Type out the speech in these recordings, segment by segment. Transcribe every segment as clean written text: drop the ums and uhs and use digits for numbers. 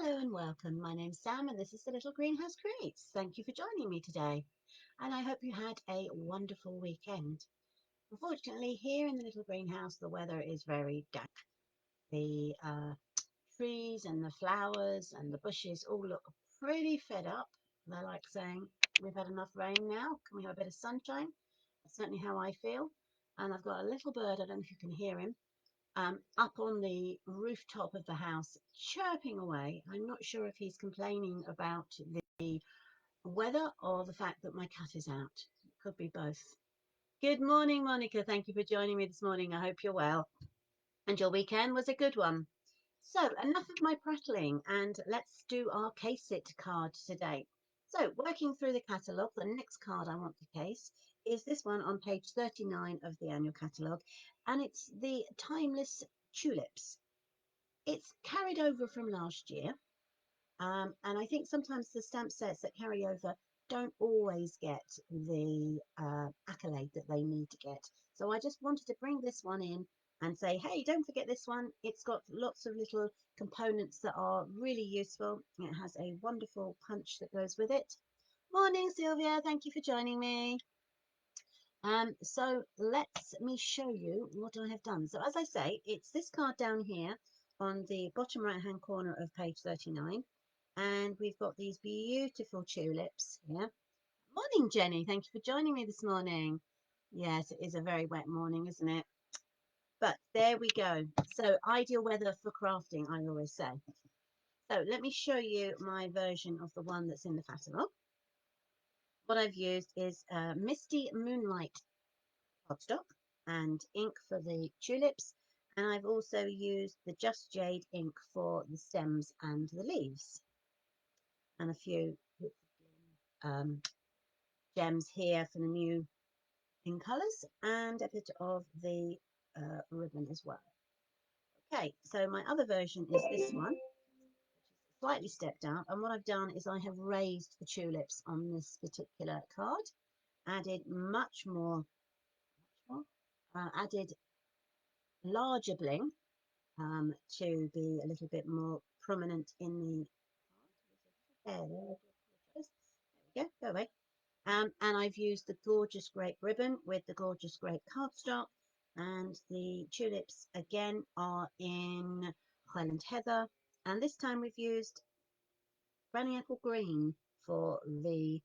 Hello and welcome. My name's Sam and this is the Little Greenhouse Creates. Thank you for joining me today and I hope you had a wonderful weekend. Unfortunately, here in the little greenhouse, the weather is very dank. The trees and the flowers and the bushes all look pretty fed up. They're like saying, we've had enough rain now. Can we have a bit of sunshine? That's certainly how I feel. And I've got a little bird, I don't know if you can hear him, up on the rooftop of the house, chirping away. I'm not sure if he's complaining about the weather or the fact that my cat is out. It could be both. Good morning, Monica. Thank you for joining me this morning. I hope you're well. And your weekend was a good one. So, enough of my prattling, and let's do our case it card today. So, working through the catalogue, the next card I want to case is this one on page 39 of the annual catalogue, and it's the Timeless Tulips. It's carried over from last year, and I think sometimes the stamp sets that carry over don't always get the accolade that they need to get. So I just wanted to bring this one in and say, hey, don't forget this one. It's got lots of little components that are really useful. It has a wonderful punch that goes with it. Morning, Sylvia. Thank you for joining me. So let me show you what I have done. So as I say, it's this card down here on the bottom right hand corner of page 39. And we've got these beautiful tulips here. Morning, Jenny. Thank you for joining me this morning. Yes, it is a very wet morning, isn't it? But there we go. So ideal weather for crafting, I always say. So let me show you my version of the one that's in the catalogue. What I've used is Misty Moonlight cardstock and ink for the tulips, and I've also used the Just Jade ink for the stems and the leaves, and a few um, gems here for the new in colours, and a bit of the ribbon as well. Okay, so my other version is this one, which is slightly stepped out, and what I've done is I have raised the tulips on this particular card, added much more, added larger bling to be a little bit more prominent in the there we go, go away. And I've used the gorgeous grape ribbon with the gorgeous grape cardstock, and the tulips again are in Highland Heather, and this time we've used Granny Apple Green for the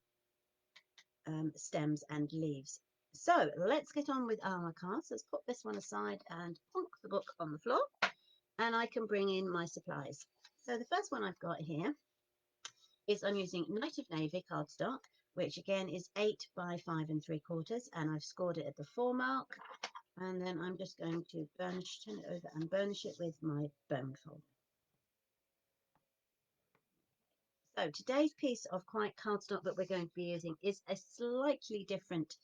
stems and leaves. So let's get on with our cards. Let's put this one aside and plonk the book on the floor, and I can bring in my supplies. So the first one I've got here is I'm using Night of Navy cardstock, which again is 8 by 5 3/4, and I've scored it at the 4 mark. And then I'm just going to burnish, turn it over and burnish it with my bone folder. So today's piece of quiet cardstock that we're going to be using is a slightly different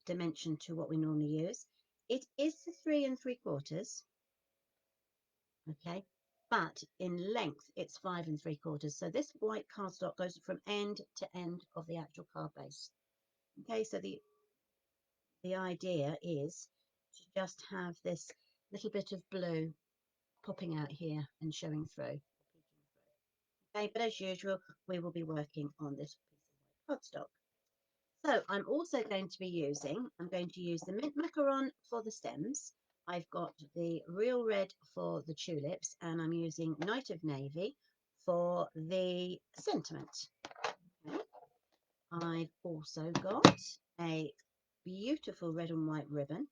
dimension to what we normally use. It is the 3 3/4, okay, but in length it's 5 3/4. So this white cardstock goes from end to end of the actual card base. Okay, so the idea is to just have this little bit of blue popping out here and showing through. Okay, but as usual, we will be working on this piece of white cardstock. So I'm also going to use the mint macaron for the stems. I've got the real red for the tulips, and I'm using Night of Navy for the sentiment. Okay. I've also got a beautiful red and white ribbon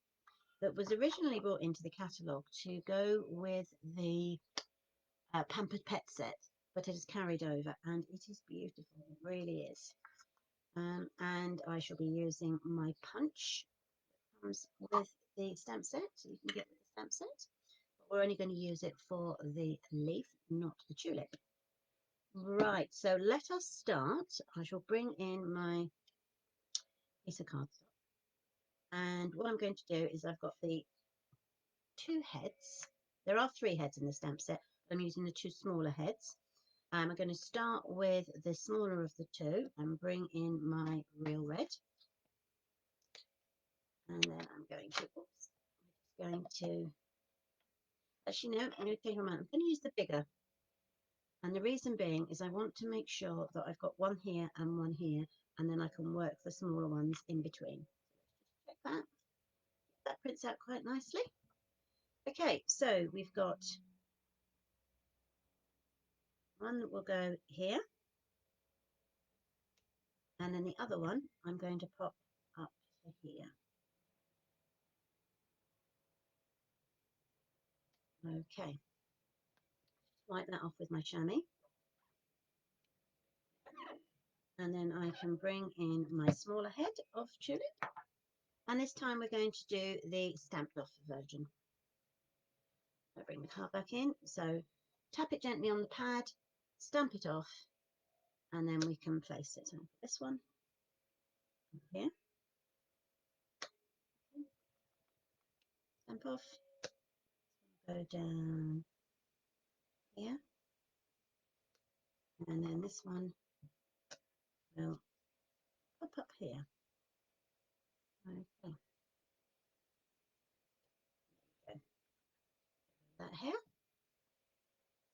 that was originally brought into the catalogue to go with the Pampered Pet set, but it is carried over and it is beautiful. It really is. And I shall be using my punch that comes with the stamp set, so you can get with the stamp set. But we're only going to use it for the leaf, not the tulip. Right, so let us start. I shall bring in my piece of cardstock. And what I'm going to do is I've got the 2 heads. There are 3 heads in the stamp set. I'm using the 2 smaller heads. I'm going to start with the smaller of the 2 and bring in my real red. And then I'm going to, actually no, I'm going to change my mind. I'm going to use the bigger And the reason being is I want to make sure that I've got one here and one here, and then I can work the smaller ones in between. Check that. That prints out quite nicely. Okay, so we've got one that will go here, and then the other one I'm going to pop up to here. Okay, wipe that off with my chamois. And then I can bring in my smaller head of tulip. And this time we're going to do the stamped off version. I bring the card back in. So tap it gently on the pad, stamp it off, and then we can place it. So this one here, stamp off, go down here, and then this one will pop up here. Okay, that here.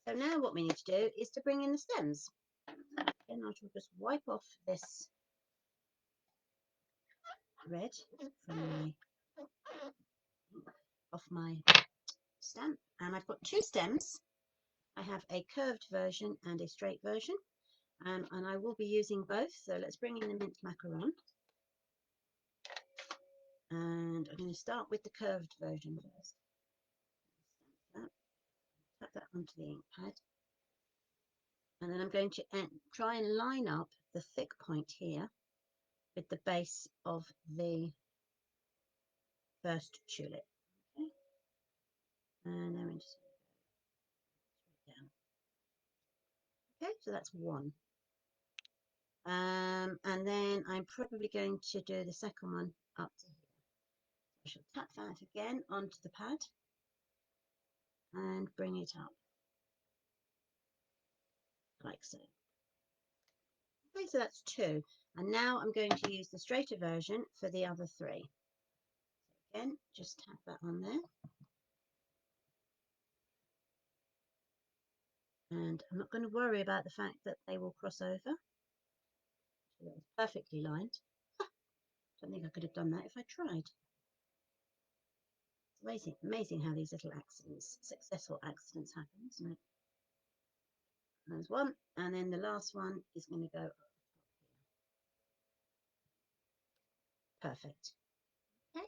So now what we need to do is to bring in the stems. Then I shall just wipe off this red from my stamp, and I've got two stems. I have a curved version and a straight version, and I will be using both. So let's bring in the mint macaron, and I'm going to start with the curved version first. Tap that onto the ink pad, and then I'm going to try and line up the thick point here with the base of the first tulip. Okay, and then we're just straight down. Okay, so that's one. And then I'm probably going to do the second one up to here. I shall tap that again onto the pad and bring it up like so. Okay, so that's two. And now I'm going to use the straighter version for the other three. So again, just tap that on there. And I'm not going to worry about the fact that they will cross over. So that was perfectly lined. Don't think I could have done that if I tried. It's amazing how these little accidents, successful accidents happen, isn't it? There's one, and then the last one is going to go up here. Perfect. Okay,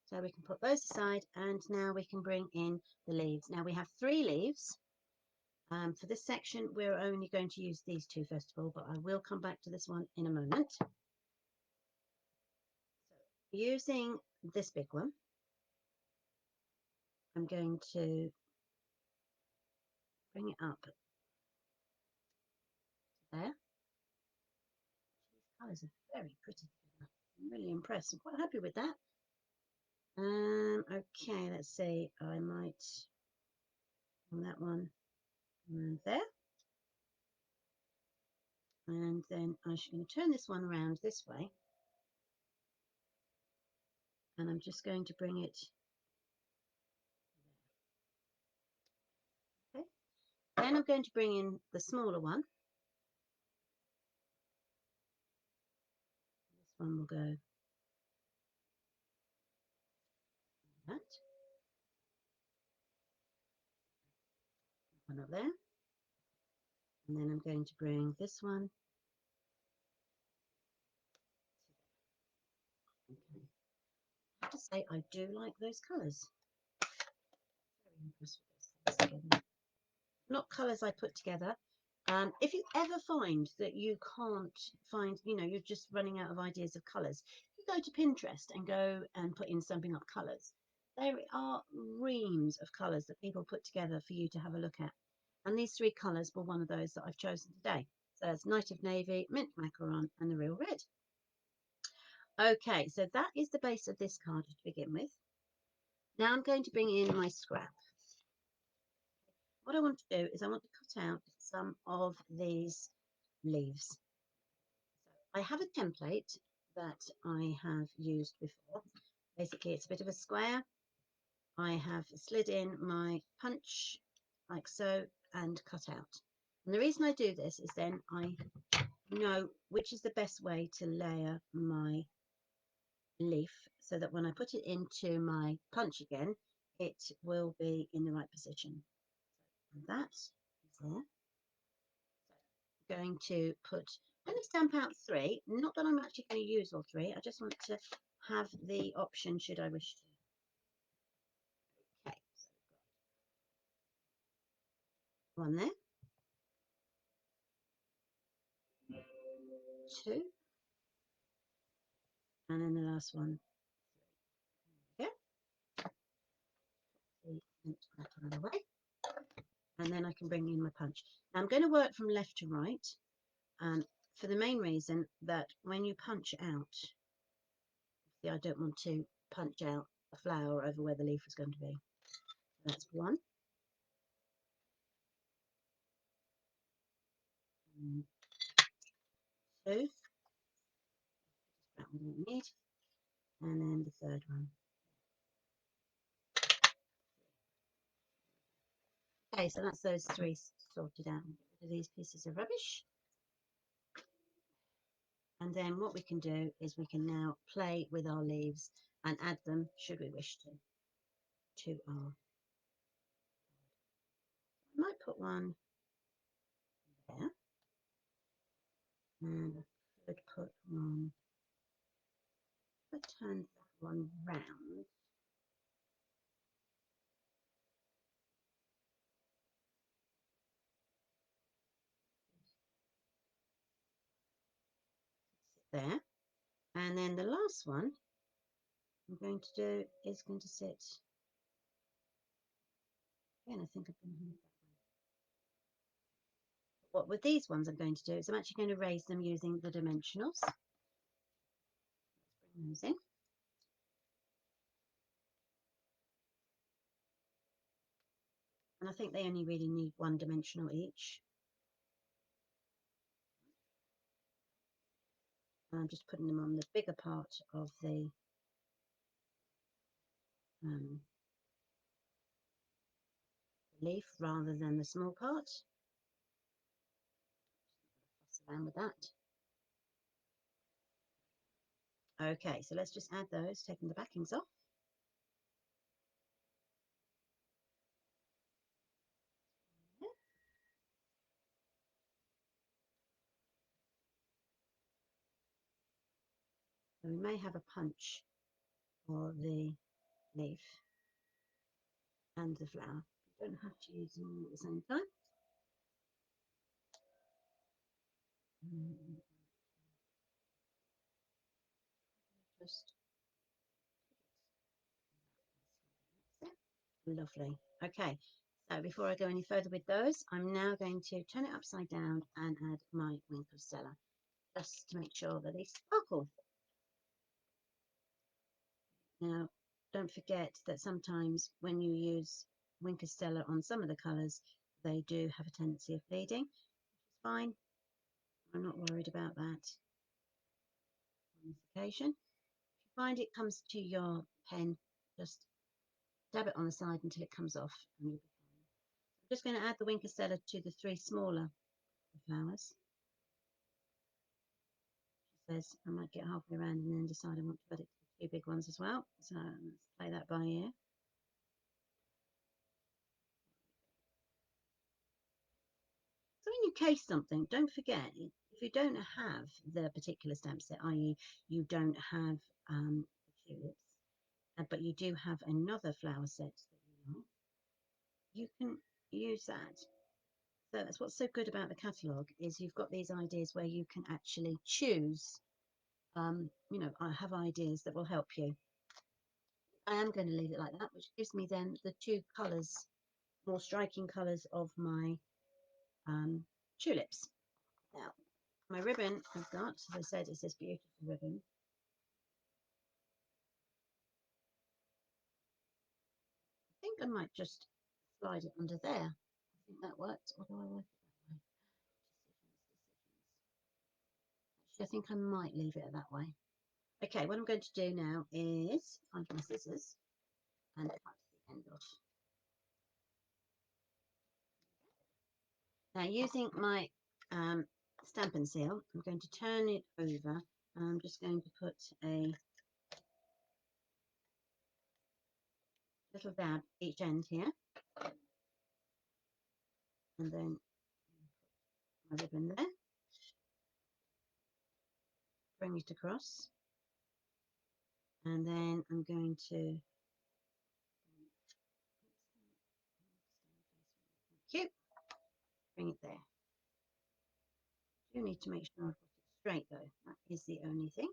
so we can put those aside, and now we can bring in the leaves. Now we have 3 leaves. For this section, we're only going to use these 2 first of all, but I will come back to this one in a moment. So, using this big one, I'm going to bring it up there. These colours are very pretty together. I'm really impressed. I'm quite happy with that. Okay, let's see. I might on that one and there. And then I'm going to turn this one around this way. And I'm just going to bring it there. Okay. Then I'm going to bring in the smaller one. This one will go like that. One up there. And then I'm going to bring this one. Okay. I have to say, I do like those colours. Very impressed with those colours together. Not colours I put together. If you ever find that you can't find, you're just running out of ideas of colours, you go to Pinterest and go and put in Stumping Up Colours. There are reams of colours that people put together for you to have a look at. And these 3 colours were one of those that I've chosen today. So it's Night of Navy, Mint Macaron, and the Real Red. Okay, so that is the base of this card to begin with. Now I'm going to bring in my scrap. What I want to do is I want to cut out some of these leaves. So I have a template that I have used before. Basically, it's a bit of a square. I have slid in my punch like so and cut out. And the reason I do this is then I know which is the best way to layer my leaf so that when I put it into my punch again, it will be in the right position. So that is there. So I'm going to stamp out 3. Not that I'm actually going to use all 3. I just want to have the option should I wish to. Okay, so we've got 1 there, 2, and then the last one. There we go. That out of the way. And then I can bring in my punch. Now I'm going to work from left to right, for the main reason that when you punch out, see, I don't want to punch out a flower over where the leaf is going to be. That's 1. And 2. That one we need. And then the 3rd one. Okay, so that's those 3 sorted out. Get rid of these pieces of rubbish. And then what we can do is we can now play with our leaves and add them, should we wish to our. I might put one there. And I could put one. I turn that one round. There. And then the last one I'm going to do is going to sit. Again, I think I'm going to move that way. What with these ones I'm going to do is I'm actually going to raise them using the dimensionals. Let's bring those in. And I think they only really need 1 dimensional each. And I'm just putting them on the bigger part of the leaf rather than the small part. Fuss around with that. Okay, so let's just add those, taking the backings off. So we may have a punch for the leaf and the flower. You don't have to use them all at the same time. Just lovely. Okay, so before I go any further with those, I'm now going to turn it upside down and add my Winkle Stella, just to make sure that they sparkle. Now, don't forget that sometimes when you use Winkle Stella on some of the colours, they do have a tendency of bleeding, which is fine. I'm not worried about that on this occasion. If you find it comes to your pen, just dab it on the side until it comes off and you'll be fine. I'm just going to add the Winkle Stella to the 3 smaller flowers. She says I might get halfway around and then decide I want to add it to the 2 big ones as well. So let's play that by ear. So when you case something, don't forget, if you don't have the particular stamp set, i.e. you don't have the tulips, but you do have another flower set that you like, you can use that. So that's what's so good about the catalogue, is you've got these ideas where you can actually choose. I have ideas that will help you. I am going to leave it like that, which gives me then the 2 colours, more striking colours of my tulips. Now, my ribbon I've got, as I said, is this beautiful ribbon. I think I might just slide it under there. I think that worked. Or do I work it that way? Actually, I think I might leave it that way. Okay, what I'm going to do now is find my scissors and cut the end off. Now, using my stamp and seal, I'm going to turn it over. I'm just going to put a little dab each end here, and then my ribbon there. Bring it across, and then I'm going to bring it there. Do need to make sure I've got it straight though. That is the only thing.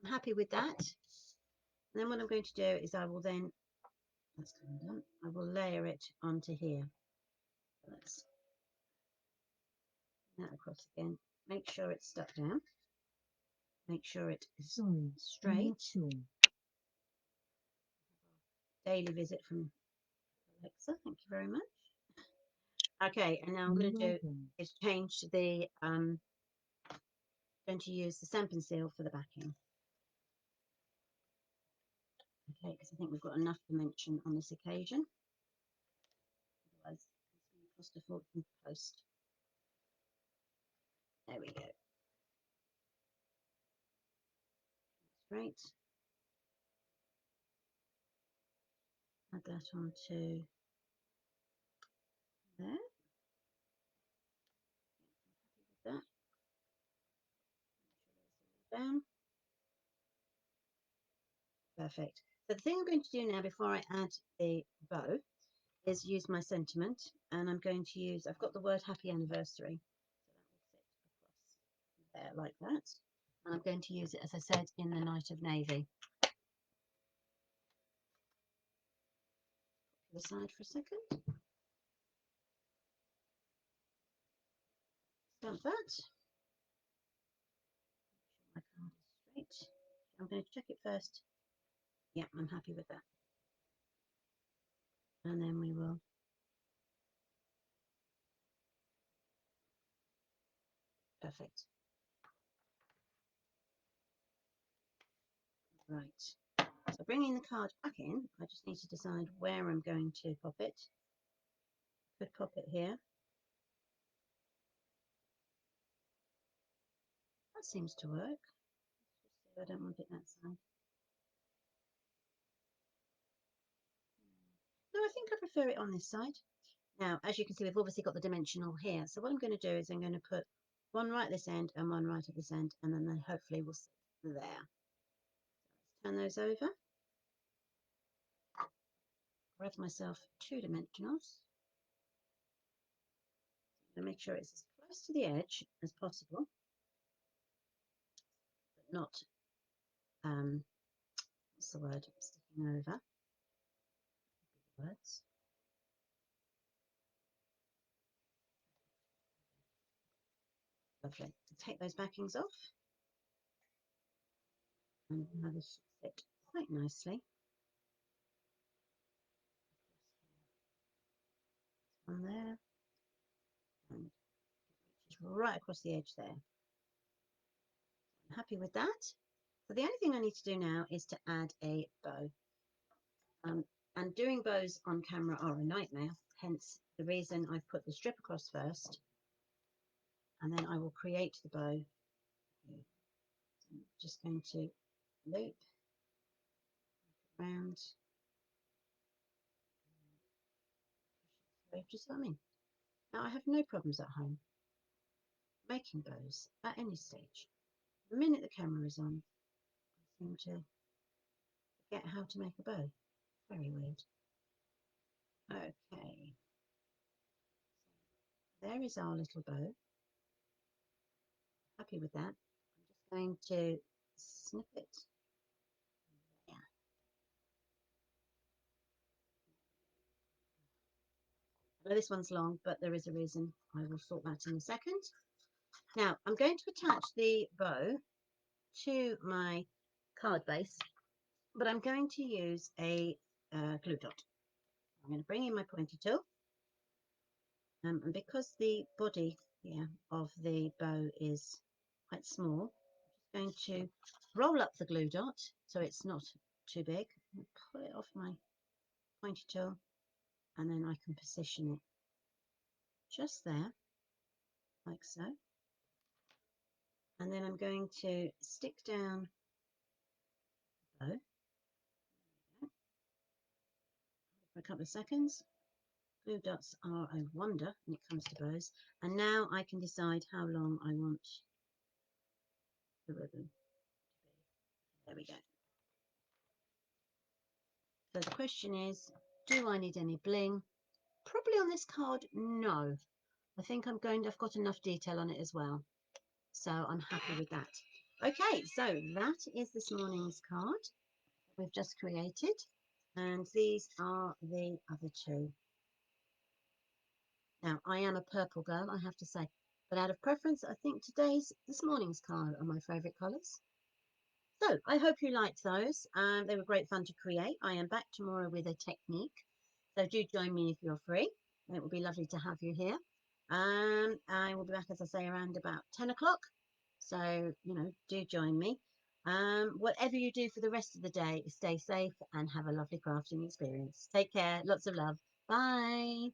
I'm happy with that. And then what I'm going to do is I will then, that's kind of done, I will layer it onto here. Let's that across again. Make sure it's stuck down. Make sure it is straight. Daily visit from Alexa. Thank you very much. Okay, and now I'm going to do is change the going to use the stamp and seal for the backing. Okay, because I think we've got enough dimension on this occasion. Otherwise, it's going to cost a fortune to post. There we go. Straight. Add that onto there. That. Down. Perfect. So the thing I'm going to do now before I add the bow is use my sentiment, and I'm going to use, I've got the word happy anniversary, so that will sit across there like that, and I'm going to use it, as I said, in the Night of Navy. Put it aside for a second. Stamp that. My card is straight. I'm going to check it first. Yeah, I'm happy with that. And then we will perfect. Right. So bringing the card back in, I just need to decide where I'm going to pop it. Could pop it here. That seems to work. Let's just see, I don't want it that side. No, I think I prefer it on this side. Now, as you can see, we've obviously got the dimensional here. So what I'm going to do is I'm going to put one right at this end and one right at this end, and then they hopefully will sit there. Let's turn those over. Grab myself 2 dimensionals. I'm going to make sure it's as close to the edge as possible, but not, what's the word, sticking over. Words. Lovely. Take those backings off. And now this should fit quite nicely. On there. And just right across the edge there. I'm happy with that. So the only thing I need to do now is to add a bow. And doing bows on camera are a nightmare, hence the reason I've put the strip across first, and then I will create the bow here. So I'm just going to loop around, just what I mean. Now I have no problems at home making bows at any stage. The minute the camera is on, I seem to forget how to make a bow. Very weird. Okay, so there is our little bow. Happy with that. I'm just going to snip it there. I know this one's long, but there is a reason. I will sort that in a second. Now I'm going to attach the bow to my card base, but I'm going to use a glue dot. I'm going to bring in my pointy tool, and because the body here of the bow is quite small, I'm just going to roll up the glue dot so it's not too big. Pull it off my pointy tool, and then I can position it just there. like so. And then I'm going to stick down the bow for a couple of seconds. Glue dots are a wonder when it comes to bows. And now I can decide how long I want the ribbon to be. There we go. So the question is, do I need any bling? Probably on this card, no. I think I've got enough detail on it as well. So I'm happy with that. Okay, so that is this morning's card we've just created. And these are the other two. Now, I am a purple girl, I have to say. But out of preference, I think this morning's card are my favourite colours. So I hope you liked those. They were great fun to create. I am back tomorrow with a technique. So do join me if you're free. It will be lovely to have you here. I will be back, as I say, around about 10 o'clock. So, do join me. Whatever you do for the rest of the day, stay safe and have a lovely crafting experience. Take care. Lots of love. Bye.